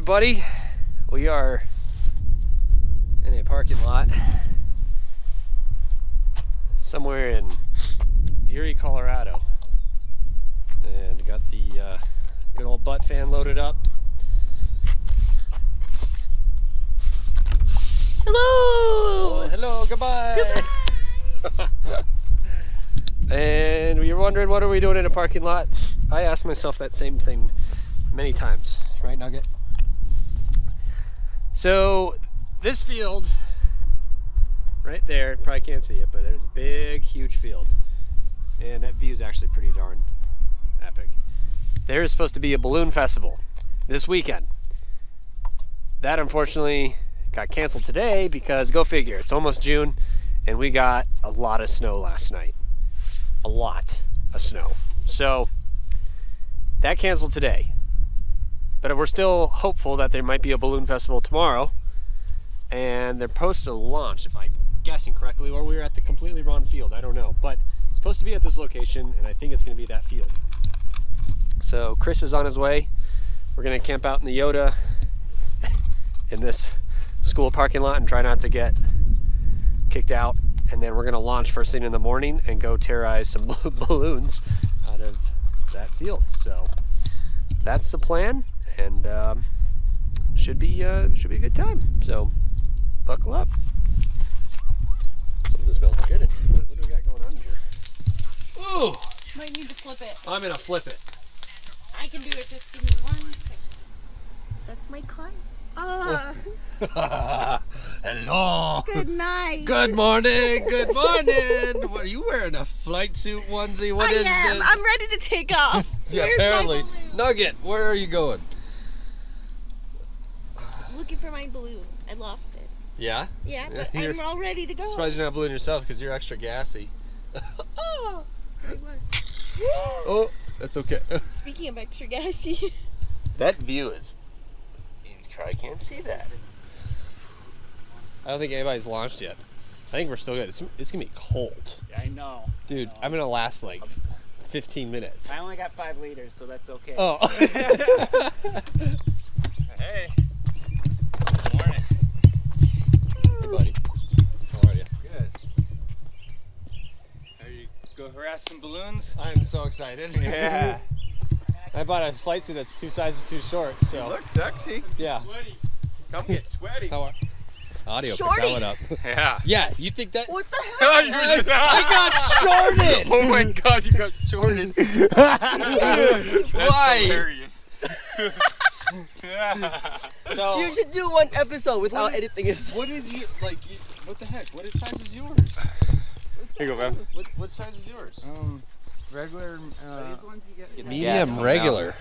everybody. We are in a parking lot somewhere in Erie, Colorado, and got the good old butt fan loaded up. Hello! Oh, hello, goodbye! And you're wondering, what are we doing in a parking lot? I asked myself that same thing many times, right, Nugget? So this field right there, probably can't see it, but there's a big, huge field, and that view is actually pretty darn epic. There is supposed to be a balloon festival this weekend. That unfortunately got canceled today because, go figure, it's almost June and we got a lot of snow last night. A lot of snow. So that canceled today. But we're still hopeful that there might be a balloon festival tomorrow. And they're supposed to launch, if I'm guessing correctly, or we're at the completely wrong field, I don't know. But it's supposed to be at this location, and I think it's going to be that field. So Chris is on his way. We're going to camp out in the Yoda in this school parking lot and try not to get kicked out. And then we're going to launch first thing in the morning and go terrorize some balloons out of that field. So that's the plan, and should be a good time. So buckle up. Something smells good in here. What do we got going on here? Ooh! Might need to flip it. I'm gonna flip it. I can do it. Just give me 1 second. That's my client. Hello. Good night. Good morning. Good morning. What are you wearing? A flight suit onesie? What is this? I'm ready to take off. Yeah, Where's apparently. my balloon? Nugget, where are you going? Looking for my balloon. I lost it. Yeah? Yeah, but You're I'm all ready to go. Surprised you're not balloon yourself because you're extra gassy. Oh, I was. Oh, that's okay. Speaking of extra gassy. That view is... You probably can't see that. I don't think anybody's launched yet. I think we're still good. It's gonna be cold. Yeah, I know. Dude, I'm gonna last like 15 minutes. I only got 5 liters, so that's okay. Oh. Hey. Good morning. Hey, buddy. How are you? Good. Are you go harass some balloons? I'm so excited. Yeah. I bought a flight suit that's 2 sizes too short, so. Look sexy. Yeah. Sweaty. Come get sweaty. How are... Audio, pick Shorty. that one up. Yeah. Yeah, you think that? What the heck? Oh, you were just, I got shorted! Oh my god, you got shorted. Dude, That's why? hilarious. Yeah. So, You should do one episode without anything. what is you, like, what the heck? What size is yours? Here you go, man. What size is yours? Regular, Medium regular.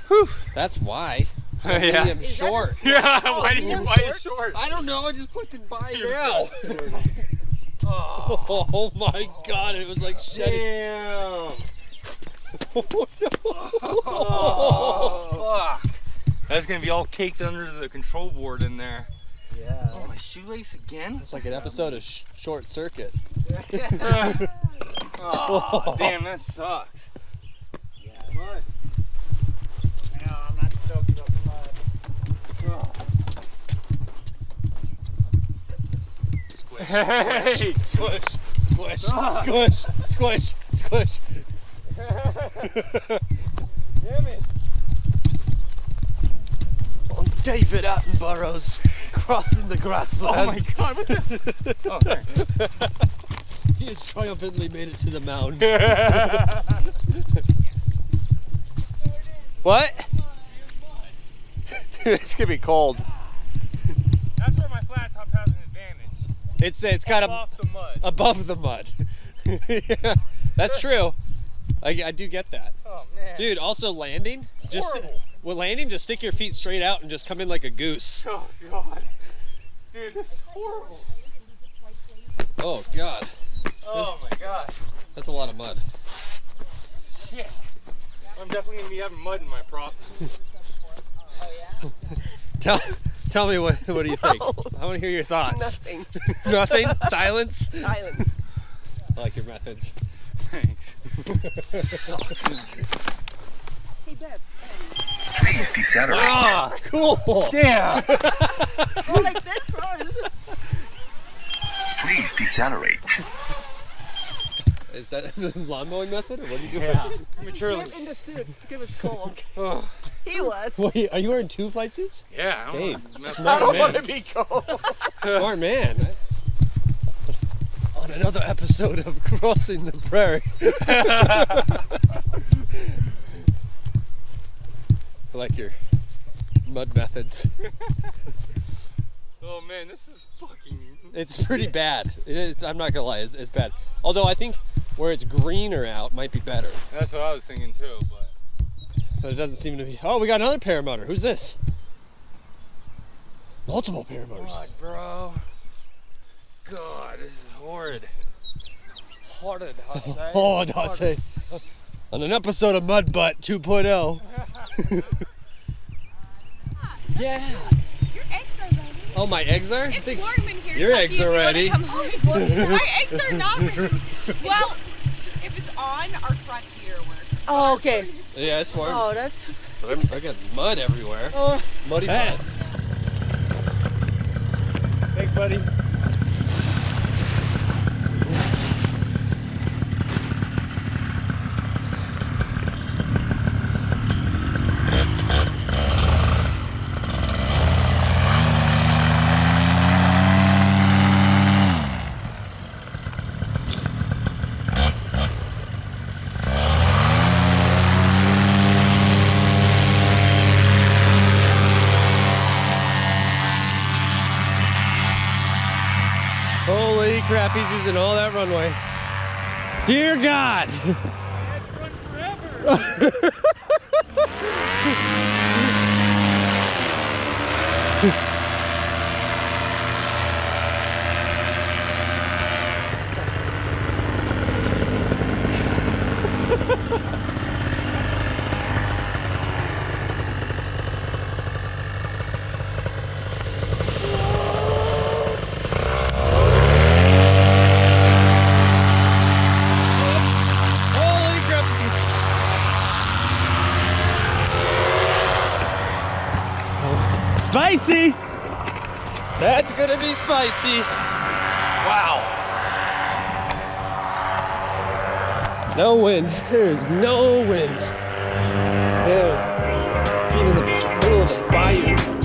Whew, that's why. Yeah. Medium Is that short. a- Yeah, Oh, why did you medium buy it shorts? short? I don't know, I just clicked it buy now. Oh, Oh my god, it was like shedding. damn. Oh, Fuck. That's gonna be all caked under the control board in there. yeah. Oh, my shoelace again? It's like an episode of Short Circuit. Oh, damn, that sucks. Yeah, mud. I know, I'm not stoked about the mud. Squish, Hey! squish, squish, Ah. squish, squish, squish. Damn it. I'm David Attenborough's crossing the grasslands. Oh my god, what the? Oh, there. He has triumphantly made it to the mound. What? Dude, it's gonna be cold. That's where my flat top has an advantage. It's kind of Off the mud. above the mud. Yeah, that's true. I do get that. Oh man. Dude, also landing, just Horrible. landing, just stick your feet straight out and just come in like a goose. Oh god. Dude, this is horrible. Oh god, Oh my gosh. that's a lot of mud. Shit. I'm definitely gonna be having mud in my prop. Tell me what do you think? I want to hear your thoughts. Nothing. Nothing? Silence? Silence. I like your methods. Thanks. Hey, Deb. Please decelerate. Ah, cool. Yeah. Oh, like this, Rose. Please decelerate. Is that the lawn mowing method, or what are you doing? Yeah. Prematurely. In the suit. It was cold. Oh, He was. Wait, are you wearing 2 flight suits? yeah. I don't Dang, wanna mess I smart don't want man. to be cold. Smart man. On another episode of Crossing the Prairie. I like your mud methods. Oh man, this is fucking. It's pretty bad. It is, I'm not gonna lie, it's bad. Although I think where it's greener out might be better. That's what I was thinking too, But it doesn't seem to be. Oh, we got another paramotor. Who's this? Multiple paramotors. God, bro. God, this is horrid. Horrid, I say. Oh, I say. On an episode of Mud Butt 2.0. Yeah. Your eggs are ready. Oh, my eggs are? I It's think warm in here. your Tucky, eggs if are you wanna ready. come home. My eggs are not ready. Well, if it's on, our front heater works. Oh, okay. Yeah, it's warm. Oh, that's. But I got mud everywhere. Oh, Muddy Hey. mud. Thanks, buddy. Holy crap, he's using all that runway. Dear God. Holy crap. Spicy! That's gonna be spicy. Wow. No wind. There's no wind. Yeah. Being in the middle of the bayou.